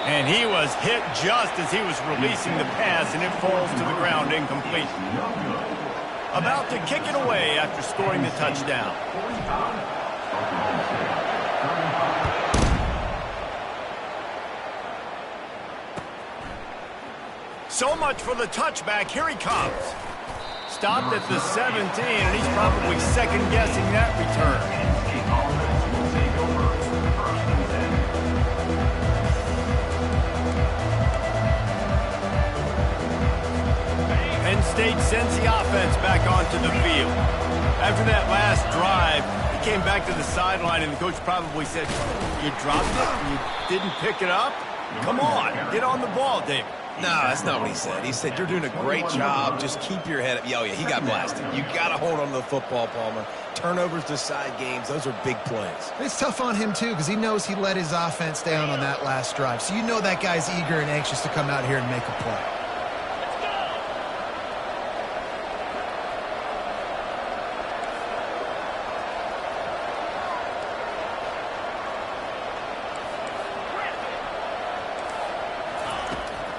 And he was hit just as he was releasing the pass, and it falls to the ground incomplete. About to kick it away after scoring the touchdown. So much for the touchback. Here he comes. Stopped at the 17, and he's probably second-guessing that return. Penn State sends the offense back onto the field. After that last drive, he came back to the sideline, and the coach probably said, "You dropped it? You didn't pick it up? Come on, get on the ball, David." No, that's not what he said. He said, you're doing a great job. Just keep your head up. Oh, yeah, he got blasted. You got to hold on to the football, Palmer. Turnovers decide games. Those are big plays. It's tough on him, too, because he knows he let his offense down on that last drive. So you know that guy's eager and anxious to come out here and make a play.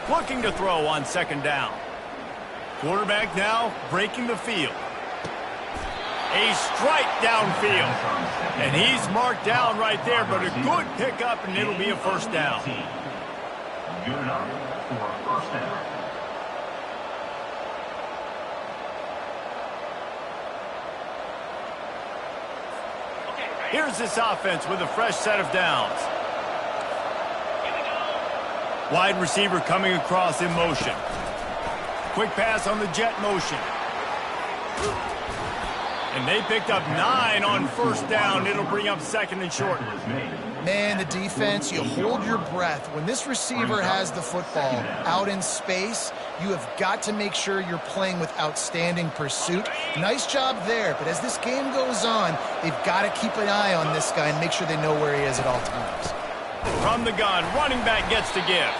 Looking to throw on second down. Quarterback now breaking the field. A strike downfield. And he's marked down right there, but a good pickup, and it'll be a first down. Good enough for a first down. Here's this offense with a fresh set of downs. Wide receiver coming across in motion. Quick pass on the jet motion. And they picked up 9 on first down. It'll bring up second and short. Man, the defense, you hold your breath. When this receiver has the football out in space, you have got to make sure you're playing with outstanding pursuit. Nice job there, but as this game goes on, they've got to keep an eye on this guy and make sure they know where he is at all times. From the gun, running back gets to give.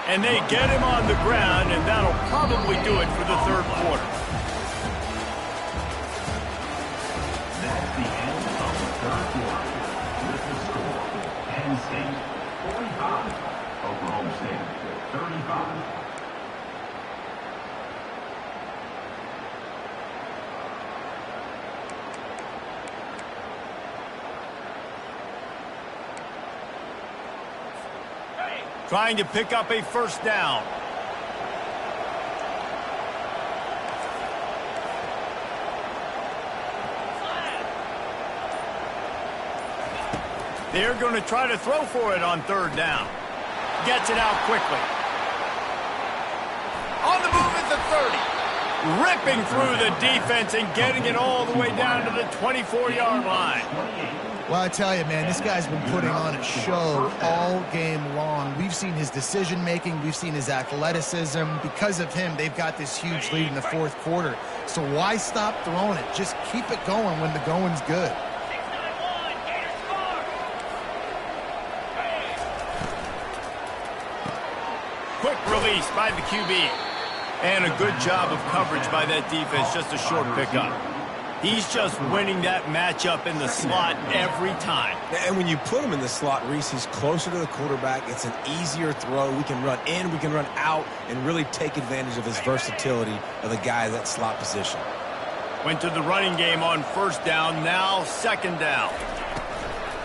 And they get him on the ground, and that'll probably do it for the third quarter. That's the end of the third quarter. With the score, Penn State 45, Oklahoma State 35. Trying to pick up a first down. They're going to try to throw for it on third down. Gets it out quickly. On the move at the 30. Ripping through the defense and getting it all the way down to the 24-yard line. Well, I tell you, man, this guy's been putting on a show all game long. We've seen his decision-making. We've seen his athleticism. Because of him, they've got this huge lead in the fourth quarter. So why stop throwing it? Just keep it going when the going's good. Quick release by the QB. And a good job of coverage by that defense. Just a short pickup. He's just winning that matchup in the slot every time. And when you put him in the slot, Reese, he's closer to the quarterback. It's an easier throw. We can run in, we can run out, and really take advantage of his versatility of the guy in that slot position. Went to the running game on first down, now second down.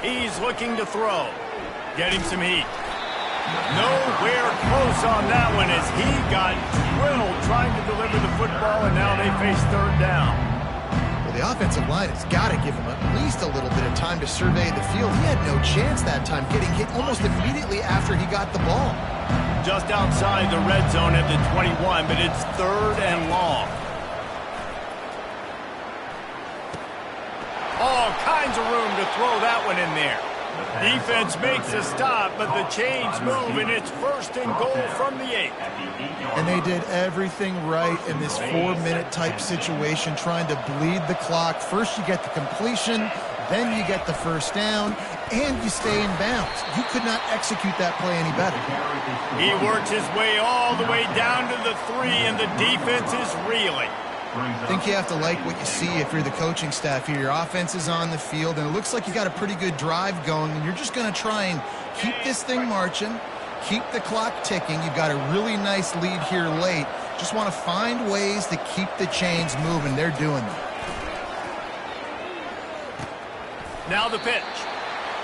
He's looking to throw. Getting some heat. Nowhere close on that one as he got drilled trying to deliver the football, and now they face third down. The offensive line has got to give him at least a little bit of time to survey the field. He had no chance that time, getting hit almost immediately after he got the ball. Just outside the red zone at the 21, but it's third and long. All kinds of room to throw that one in there. Defense makes a stop, but the chains move, and it's first and goal from the 8. And they did everything right in this 4-minute type situation, trying to bleed the clock. First you get the completion, then you get the first down, and you stay in bounds. You could not execute that play any better. He works his way all the way down to the 3, and the defense is reeling. I think you have to like what you see if you're the coaching staff here. Your offense is on the field, and it looks like you got a pretty good drive going, and you're just going to try and keep this thing marching, keep the clock ticking. You've got a really nice lead here late. Just want to find ways to keep the chains moving. They're doing that. Now the pitch.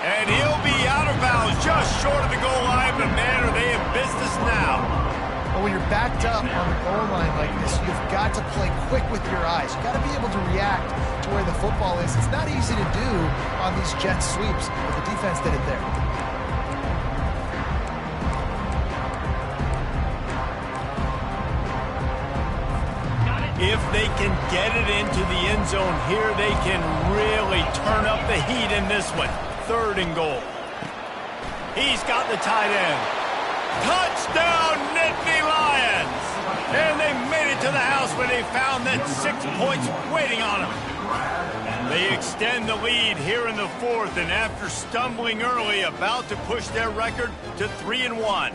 And he'll be out of bounds just short of the goal line, but man, are they in business now. But when you're backed up on the goal line like this, you've got to play quick with your eyes. You've got to be able to react to where the football is. It's not easy to do on these jet sweeps, but the defense did it there. If they can get it into the end zone here, they can really turn up the heat in this one. Third and goal. He's got the tight end. Touchdown, Nittany Lions! And they made it to the house when they found that 6 points waiting on them. They extend the lead here in the fourth, and after stumbling early, about to push their record to 3-1.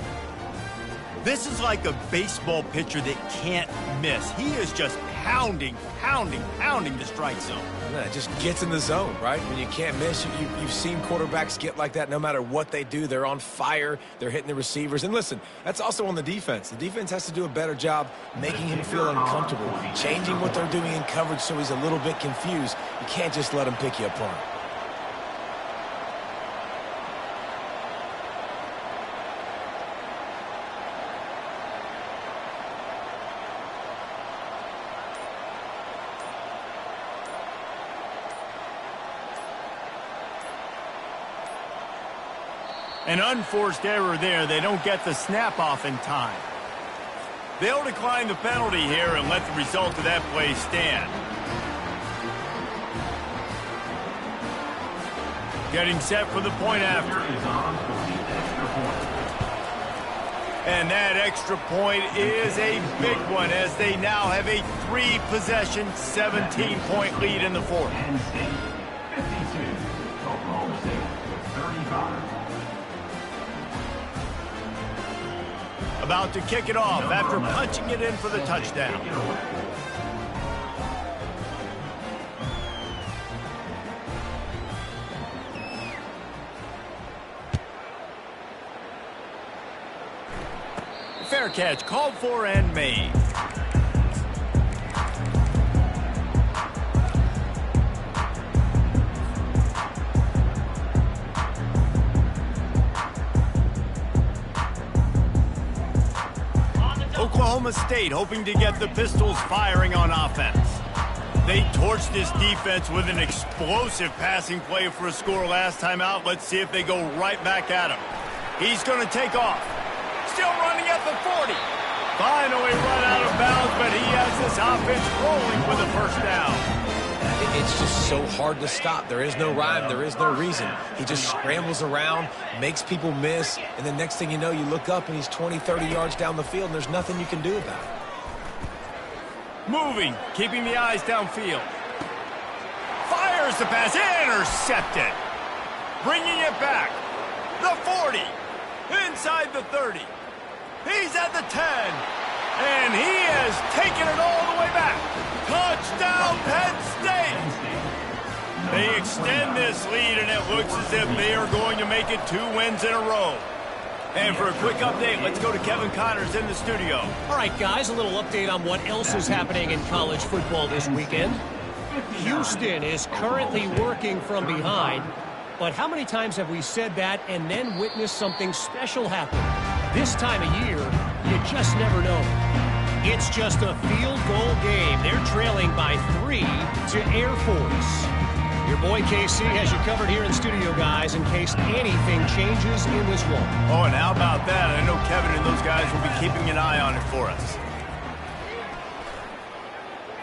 This is like a baseball pitcher that can't miss. He is just pounding the strike zone. Yeah, it just gets in the zone, right? When you can't miss, you've seen quarterbacks get like that no matter what they do. They're on fire. They're hitting the receivers. And listen, that's also on the defense. The defense has to do a better job making him feel uncomfortable, changing what they're doing in coverage so he's a little bit confused. You can't just let him pick you apart. An unforced error there. They don't get the snap off in time. They'll decline the penalty here and let the result of that play stand. Getting set for the point after. And that extra point is a big one as they now have a 3-possession, 17-point lead in the fourth. Penn State 52, Oklahoma State 35. About to kick it off after punching it in for the touchdown. Fair catch called for and made. Oklahoma State hoping to get the Pistols firing on offense. They torched this defense with an explosive passing play for a score last time out. Let's see if they go right back at him. He's going to take off. Still running at the 40. Finally run out of bounds, but he has this offense rolling with a first down. It's just so hard to stop. There is no rhyme. There is no reason. He just scrambles around, makes people miss, and the next thing you know, you look up and he's 20, 30 yards down the field, and there's nothing you can do about it. Moving, keeping the eyes downfield. Fires the pass, intercepted. Bringing it back. The 40, inside the 30. He's at the 10, and he has taken it all the way back. Touchdown, Penn State! They extend this lead, and it looks as if they are going to make it 2 wins in a row. And for a quick update, let's go to Kevin Connors in the studio. All right, guys, a little update on what else is happening in college football this weekend. Houston is currently working from behind, but how many times have we said that and then witnessed something special happen? This time of year, you just never know. It's just a field goal game. They're trailing by 3 to Air Force. Your boy KC has you covered here in studio, guys, in case anything changes in this one. Oh, and how about that? I know Kevin and those guys will be keeping an eye on it for us.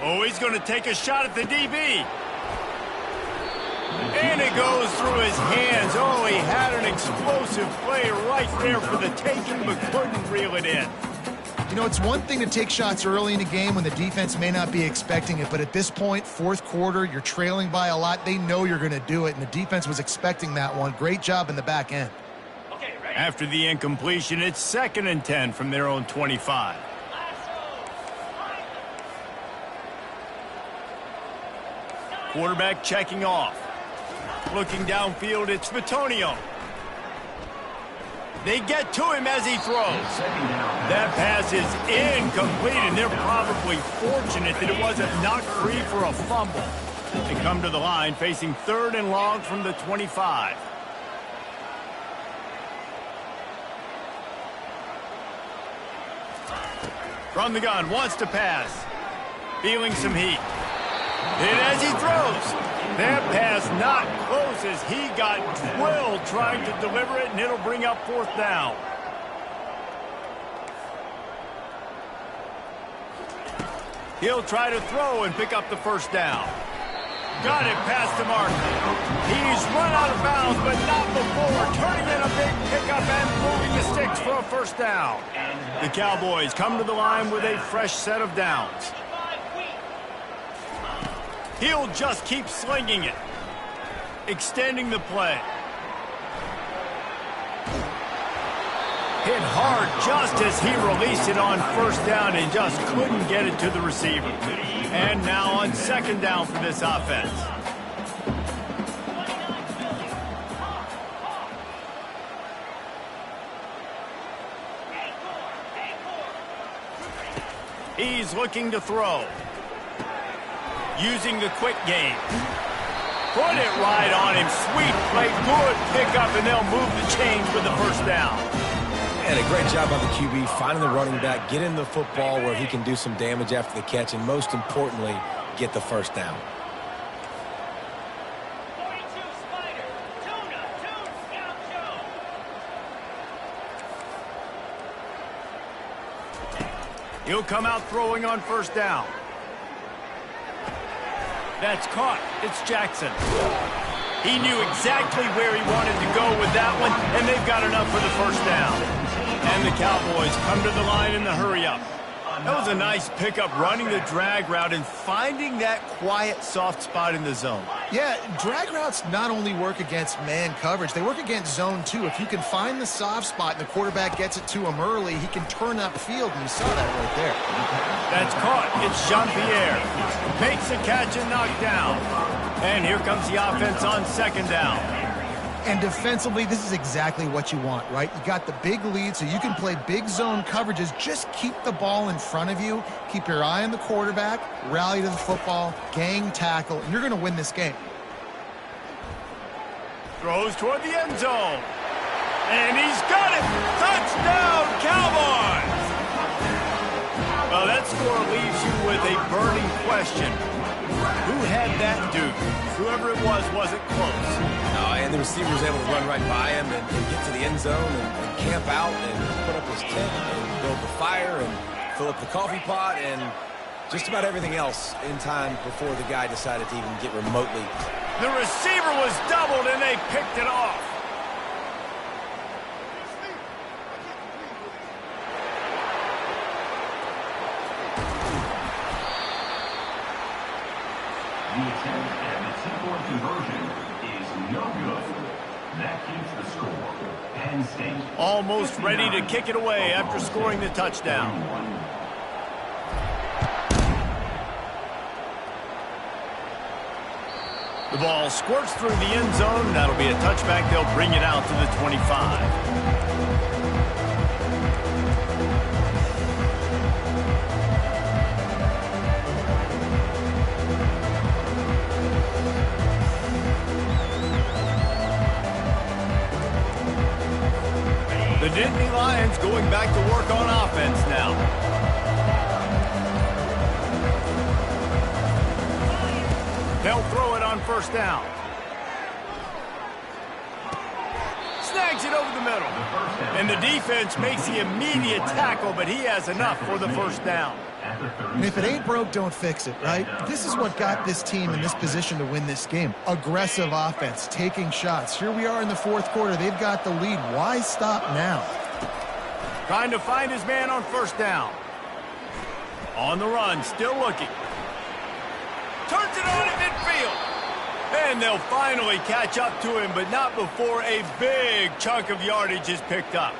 Oh, he's going to take a shot at the DB. And it goes through his hands. Oh, he had an explosive play right there for the taking, but couldn't reel it in. You know, it's one thing to take shots early in a game when the defense may not be expecting it, but at this point, fourth quarter, you're trailing by a lot. They know you're going to do it, and the defense was expecting that one. Great job in the back end. After the incompletion, it's 2nd and 10 from their own 25. Quarterback checking off. Looking downfield, it's Bitonio. They get to him as he throws. That pass is incomplete, and they're probably fortunate that it wasn't knocked free for a fumble. They come to the line facing 3rd and long from the 25. From the gun, wants to pass. Feeling some heat. And as he throws, that pass not close as he got drilled trying to deliver it, and it'll bring up 4th down. He'll try to throw and pick up the 1st down. Got it past the mark. He's run out of bounds, but not before. Turning in a big pickup and moving the sticks for a 1st down. The Cowboys come to the line with a fresh set of downs. He'll just keep slinging it. Extending the play. Hit hard just as he released it on 1st down and just couldn't get it to the receiver. And now on 2nd down for this offense. He's looking to throw. Using the quick game. Put it right on him. Sweet play. Good pickup, and they'll move the chains with the 1st down. And a great job by the QB, finding the running back, getting the football where he can do some damage after the catch, and most importantly, get the 1st down. He'll come out throwing on 1st down. That's caught. It's Jackson. He knew exactly where he wanted to go with that one, and they've got enough for the 1st down. And the Cowboys come to the line in the hurry-up. That was a nice pickup, running the drag route and finding that quiet, soft spot in the zone. Yeah, drag routes not only work against man coverage, they work against zone too. If you can find the soft spot and the quarterback gets it to him early, he can turn upfield, and you saw that right there. That's caught. It's Jean-Pierre. Makes the catch and knocked down. And here comes the offense on 2nd down. And defensively, this is exactly what you want, right? You got the big lead, so you can play big zone coverages. Just keep the ball in front of you. Keep your eye on the quarterback. Rally to the football. Gang tackle. And you're going to win this game. Throws toward the end zone. And he's got it. Touchdown, Cowboys! Well, that score leaves you with a burning question. Who had that dude? Whoever it was wasn't close. And the receiver was able to run right by him and get to the end zone and camp out and put up his tent and build the fire and fill up the coffee pot and just about everything else in time before the guy decided to even get remotely. The receiver was doubled, and they picked it off. The attempt at the two-point conversion is no good. That keeps the score. Penn State. Almost ready to kick it away after scoring the touchdown. The ball squirts through the end zone. That'll be a touchback. They'll bring it out to the 25. The Nittany Lions going back to work on offense now. They'll throw it on first down. Snags it over the middle. And the defense makes the immediate tackle, but he has enough for the first down. And if it ain't broke, don't fix it, right? This is what got this team in this position to win this game. Aggressive offense, taking shots. Here we are in the fourth quarter. They've got the lead. Why stop now? Trying to find his man on first down. On the run, still looking. Turns it on in midfield. And they'll finally catch up to him, but not before a big chunk of yardage is picked up.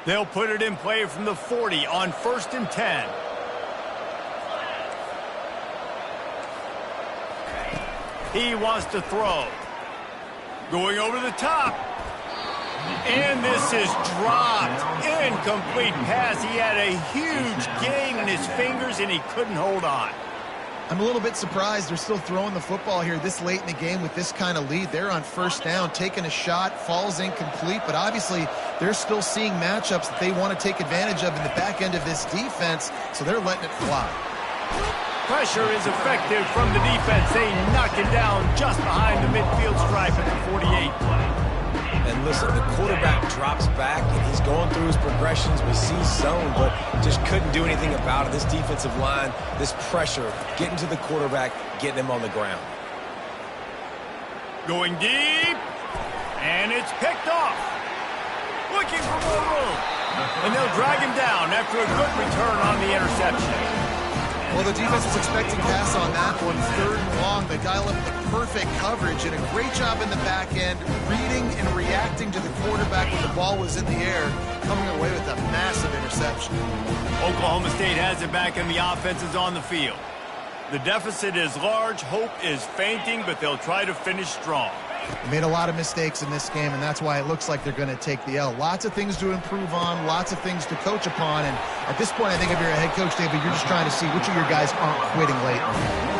They'll put it in play from the 40 on 1st and 10. He wants to throw. Going over the top. And this is dropped. Incomplete pass. He had a huge gain in his fingers, and he couldn't hold on. I'm a little bit surprised they're still throwing the football here this late in the game with this kind of lead. They're on first down, taking a shot, falls incomplete, but obviously they're still seeing matchups that they want to take advantage of in the back end of this defense, so they're letting it fly. Pressure is effective from the defense. They knock him down just behind the midfield stripe at the 48. And listen, the quarterback drops back, and he's going through his progressions. We see zone, but just couldn't do anything about it. This defensive line, this pressure, getting to the quarterback, getting him on the ground. Going deep, and it's picked off. Looking for more room. And they'll drag him down after a good return on the interception. Well, the defense is expecting pass on that one. 3rd and long. The guy left the perfect coverage and a great job in the back end, reading and reacting to the quarterback when the ball was in the air, coming away with a massive interception. Oklahoma State has it back and the offense is on the field. The deficit is large. Hope is fainting, but they'll try to finish strong. They made a lot of mistakes in this game, and that's why it looks like they're going to take the L. Lots of things to improve on, lots of things to coach upon, and at this point, I think if you're a head coach, David, you're just trying to see which of your guys aren't quitting late.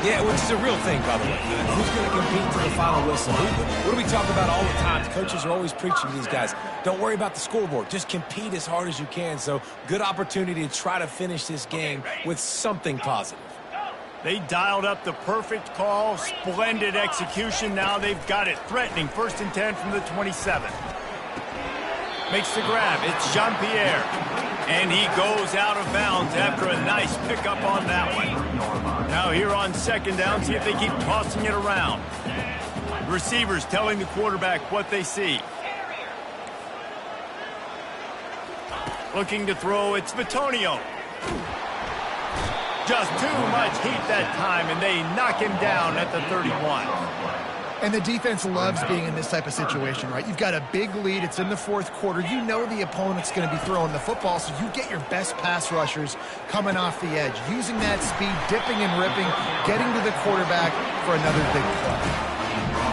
Yeah, which is a real thing, by the way. Who's going to compete to the final whistle? What do we talk about all the time? Coaches are always preaching to these guys. Don't worry about the scoreboard. Just compete as hard as you can. So, good opportunity to try to finish this game with something positive. They dialed up the perfect call, splendid execution. Now they've got it threatening. 1st and 10 from the 27. Makes the grab. It's Jean-Pierre. And he goes out of bounds after a nice pickup on that one. Now here on 2nd down, see if they keep tossing it around. Receivers telling the quarterback what they see. Looking to throw, it's Bitonio. Just too much heat that time, and they knock him down at the 31. And the defense loves being in this type of situation, right? You've got a big lead. It's in the 4th quarter. You know the opponent's going to be throwing the football, so you get your best pass rushers coming off the edge, using that speed, dipping and ripping, getting to the quarterback for another big play.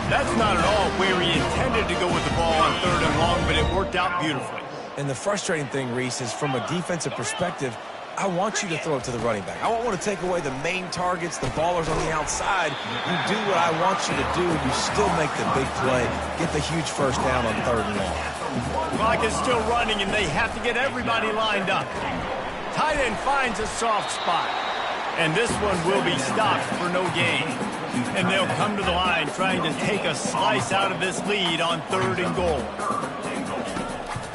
That's not at all where he intended to go with the ball on 3rd and long, but it worked out beautifully. And the frustrating thing, Reese, is from a defensive perspective, I want you to throw it to the running back. I don't want to take away the main targets, the ballers on the outside. You do what I want you to do. You still make the big play, get the huge first down on 3rd and long. Clock is still running, and they have to get everybody lined up. Tight end finds a soft spot. And this one will be stopped for no gain. And they'll come to the line trying to take a slice out of this lead on 3rd and goal.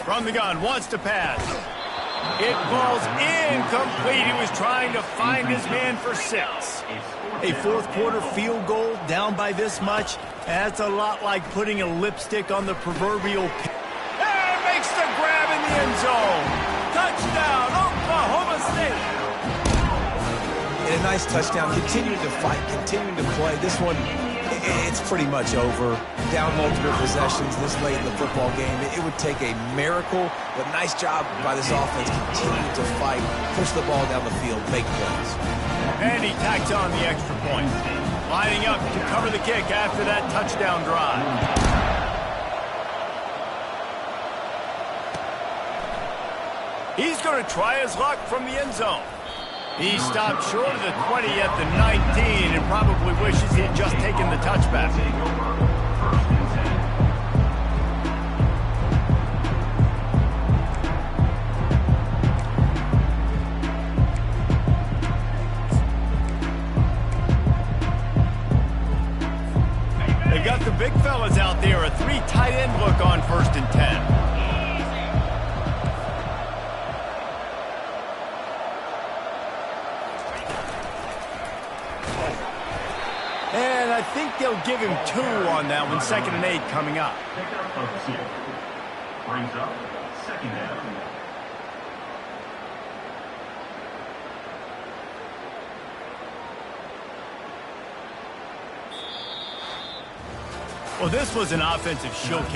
From the gun, wants to pass. It falls incomplete. He was trying to find his man for 6. A fourth-quarter field goal down by this much, that's a lot like putting a lipstick on the proverbial pig. And makes the grab in the end zone. Touchdown, Oklahoma State. And a nice touchdown, continuing to fight, continuing to play. This one, it's pretty much over. Down multiple possessions this late in the football game. It would take a miracle, but nice job by this offense continuing to fight, push the ball down the field, make plays. And he tacks on the extra point. Lining up to cover the kick after that touchdown drive. He's going to try his luck from the end zone. He stopped short of the 20 at the 19 and probably wishes he had just taken the touchback. They've got the big fellas out there, a 3 tight end look on 1st and 10. And I think they'll give him 2 on that one. 2nd and 8 coming up. Pickup of 6. Brings up 2nd down. Well, this was an offensive showcase.